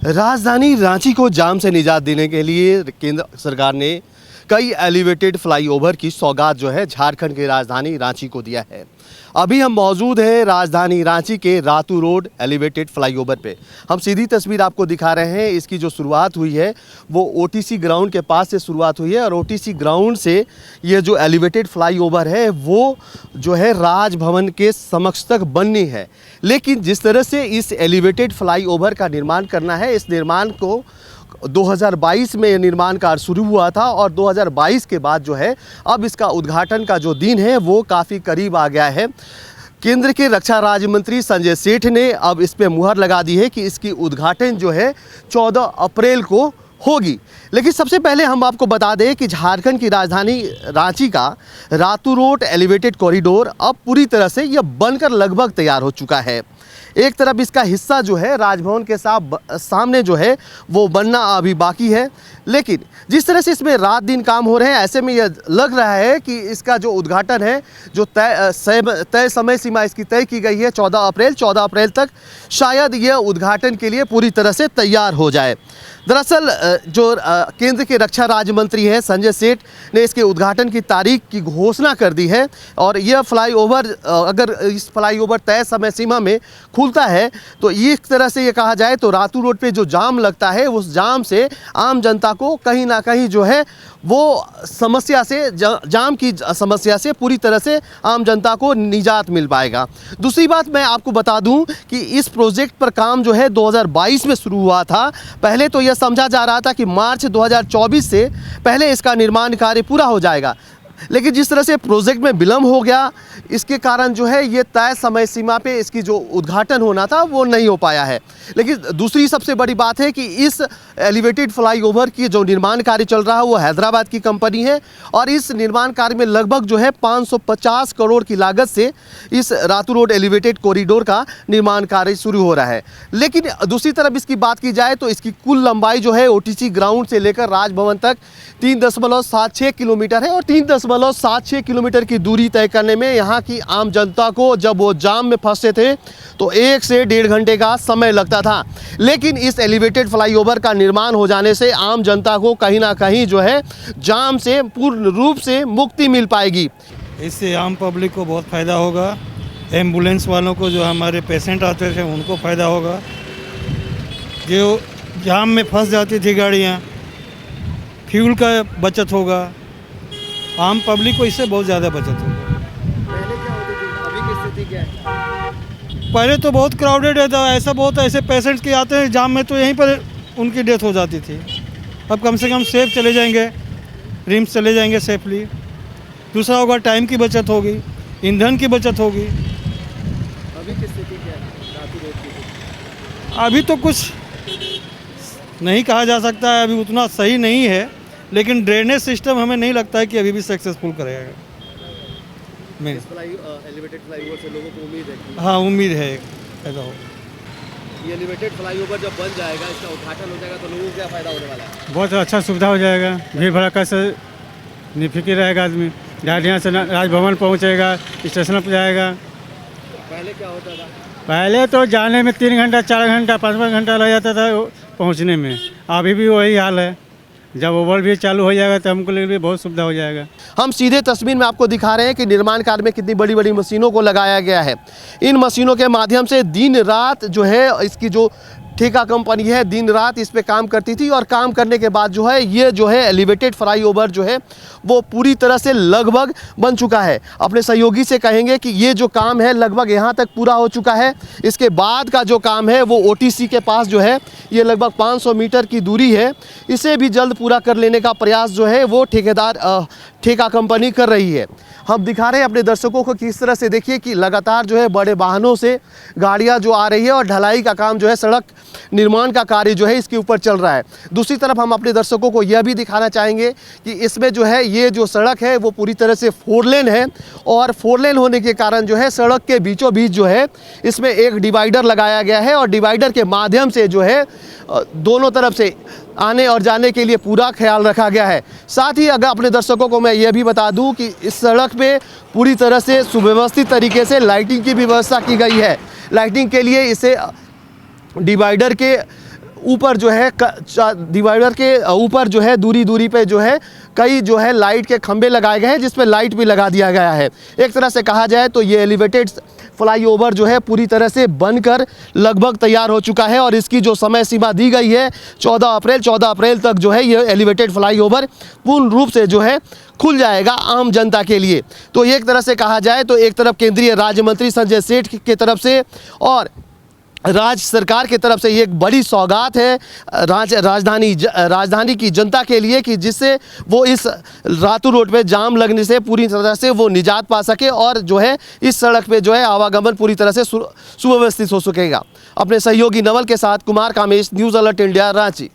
राजधानी रांची को जाम से निजात देने के लिए केंद्र सरकार ने कई एलिवेटेड फ्लाईओवर की सौगात जो है झारखंड की राजधानी रांची को दिया है। अभी हम मौजूद हैं राजधानी रांची के रातू रोड एलिवेटेड फ्लाईओवर पे। हम सीधी तस्वीर आपको दिखा रहे हैं। इसकी जो शुरुआत हुई है वो ओटीसी ग्राउंड के पास से शुरुआत हुई है और ओटीसी ग्राउंड से ये जो एलिवेटेड फ्लाईओवर है वो जो है राजभवन के समक्ष तक बननी है। लेकिन जिस तरह से इस एलिवेटेड फ्लाईओवर का निर्माण करना है, इस निर्माण को 2022 में ये निर्माण कार्य शुरू हुआ था और 2022 के बाद जो है अब इसका उद्घाटन का जो दिन है वो काफ़ी करीब आ गया है। केंद्र के रक्षा राज्य मंत्री संजय सेठ ने अब इस पे मुहर लगा दी है कि इसकी उद्घाटन जो है 14 अप्रैल को होगी। लेकिन सबसे पहले हम आपको बता दें कि झारखंड की राजधानी रांची का रातू रोड एलिवेटेड कॉरिडोर अब पूरी तरह से यह बनकर लगभग तैयार हो चुका है। एक तरफ इसका हिस्सा जो है राजभवन के सामने जो है वो बनना अभी बाकी है, लेकिन जिस तरह से इसमें रात दिन काम हो रहे हैं ऐसे में यह लग रहा है कि इसका जो उद्घाटन है जो तय समय सीमा इसकी तय की गई है 14 अप्रैल तक शायद यह उद्घाटन के लिए पूरी तरह से तैयार हो जाए। दरअसल जो केंद्र के रक्षा राज्य मंत्री हैं संजय सेठ ने इसके उद्घाटन की तारीख की घोषणा कर दी है और यह फ्लाईओवर अगर इस फ्लाईओवर तय समय सीमा में खुलता है तो एक तरह से ये कहा जाए तो रातू रोड पे जो जाम लगता है उस जाम से आम जनता को कहीं ना कहीं जो है वो समस्या से जाम की समस्या से पूरी तरह से आम जनता को निजात मिल पाएगा। दूसरी बात मैं आपको बता दूं कि इस प्रोजेक्ट पर काम जो है 2022 में शुरू हुआ था। पहले तो यह समझा जा रहा था कि मार्च 2024 से पहले इसका निर्माण कार्य पूरा हो जाएगा, लेकिन जिस तरह से प्रोजेक्ट में विलम्ब हो गया इसके कारण जो है ये तय समय सीमा पे इसकी जो उद्घाटन होना था वो नहीं हो पाया है। लेकिन दूसरी सबसे बड़ी बात है कि इस एलिवेटेड फ्लाईओवर की जो निर्माण कार्य चल रहा है वो हैदराबाद की कंपनी है और इस निर्माण कार्य में लगभग जो है 550 करोड़ की लागत से इस रातू रोड एलिवेटेड कॉरिडोर का निर्माण कार्य शुरू हो रहा है। लेकिन दूसरी तरफ इसकी बात की जाए तो इसकी कुल लंबाई जो है ओटीसी ग्राउंड से लेकर राजभवन तक 3.76 किलोमीटर है और 3.76 किलोमीटर की दूरी तय करने में यहाँ की आम जनता को जब वो जाम में फंसते थे तो 1 से 1.5 घंटे का समय लगता था। लेकिन इस एलिवेटेड फ्लाईओवर का निर्माण हो जाने से आम जनता को कहीं ना कहीं जो है जाम से पूर्ण रूप से मुक्ति मिल पाएगी। इससे आम पब्लिक को बहुत फ़ायदा होगा। एम्बुलेंस वालों को जो हमारे पेशेंट आते थे उनको फ़ायदा होगा। जो जाम में फंस जाती थी गाड़ियाँ, फ्यूल का बचत होगा। आम पब्लिक को इससे बहुत ज़्यादा बचत होगा। पहले क्या होती थी, अभी की स्थिति क्या है? पहले तो बहुत क्राउडेड रहता, ऐसे पेशेंट्स के आते हैं जाम में तो यहीं पर उनकी डेथ हो जाती थी। अब कम से कम सेफ चले जाएंगे, रिम्स चले जाएंगे सेफली। दूसरा होगा टाइम की बचत होगी, ईंधन की बचत होगी। अभी की स्थिति क्या है रातू रोड की? अभी तो कुछ नहीं कहा जा सकता है, अभी उतना सही नहीं है, लेकिन ड्रेनेज सिस्टम हमें नहीं लगता है कि अभी भी सक्सेसफुल करेगा। एलिवेटेड फ्लाईओवर से लोगों को उम्मीद है कि हाँ, उम्मीद है ऐसा हो। ये एलिवेटेड फ्लाईओवर जब बन जाएगा, इसका उद्घाटन हो जाएगा तो लोगों को क्या फ़ायदा होने वाला है? बहुत अच्छा सुविधा हो जाएगा। भीड़ भड़का से निफिक्र रहेगा आदमी। गाड़ियाँ से राजभवन पहुँचेगा, स्टेशन पर जाएगा। पहले क्या होता था? पहले तो जाने में 3 घंटा 4 घंटा 5 घंटा लग जाता था पहुँचने में। अभी भी वही हाल है। जब ओवर भी चालू हो जाएगा तो हमको लिए भी बहुत सुविधा हो जाएगा। हम सीधे तस्वीर में आपको दिखा रहे हैं कि निर्माण कार्य में कितनी बड़ी बड़ी मशीनों को लगाया गया है। इन मशीनों के माध्यम से दिन रात जो है इसकी जो ठेका कंपनी है दिन रात इस पे काम करती थी और काम करने के बाद जो है ये जो है एलिवेटेड फ्लाईओवर जो है वो पूरी तरह से लगभग बन चुका है। अपने सहयोगी से कहेंगे कि ये जो काम है लगभग यहाँ तक पूरा हो चुका है। इसके बाद का जो काम है वो ओटीसी के पास जो है ये लगभग 500 मीटर की दूरी है। इसे भी जल्द पूरा कर लेने का प्रयास जो है वो ठेका कंपनी कर रही है। हम दिखा रहे हैं अपने दर्शकों को किस तरह से देखिए कि लगातार जो है बड़े वाहनों से गाड़ियां जो आ रही है और ढलाई का काम जो है सड़क निर्माण का कार्य जो है इसके ऊपर चल रहा है। दूसरी तरफ हम अपने दर्शकों को यह भी दिखाना चाहेंगे कि इसमें जो है ये जो सड़क है वो पूरी तरह से 4 लेन है और 4 लेन होने के कारण जो है सड़क के बीचों बीच जो है इसमें एक डिवाइडर लगाया गया है और डिवाइडर के माध्यम से जो है दोनों तरफ से आने और जाने के लिए पूरा ख्याल रखा गया है। साथ ही अगर अपने दर्शकों को मैं यह भी बता दूं कि इस सड़क पे पूरी तरह से सुव्यवस्थित तरीके से लाइटिंग की भी व्यवस्था की गई है। लाइटिंग के लिए इसे डिवाइडर के ऊपर जो है डिवाइडर के ऊपर जो है दूरी पे जो है कई जो है लाइट के खंभे लगाए गए हैं, जिस पे लाइट भी लगा दिया गया है। एक तरह से कहा जाए तो ये एलिवेटेड फ्लाईओवर जो है पूरी तरह से बनकर लगभग तैयार हो चुका है और इसकी जो समय सीमा दी गई है 14 अप्रैल तक जो है ये एलिवेटेड फ्लाईओवर पूर्ण रूप से जो है खुल जाएगा आम जनता के लिए। तो एक तरह से कहा जाए तो एक तरफ केंद्रीय राज्य मंत्री संजय सेठ की तरफ से और राज्य सरकार की तरफ से ये एक बड़ी सौगात है राजधानी की जनता के लिए कि जिससे वो इस रातू रोड पे जाम लगने से पूरी तरह से वो निजात पा सके और जो है इस सड़क पे जो है आवागमन पूरी तरह से सुव्यवस्थित हो सकेगा। अपने सहयोगी नवल के साथ Kumar Kamesh, news alert India, Ranchi.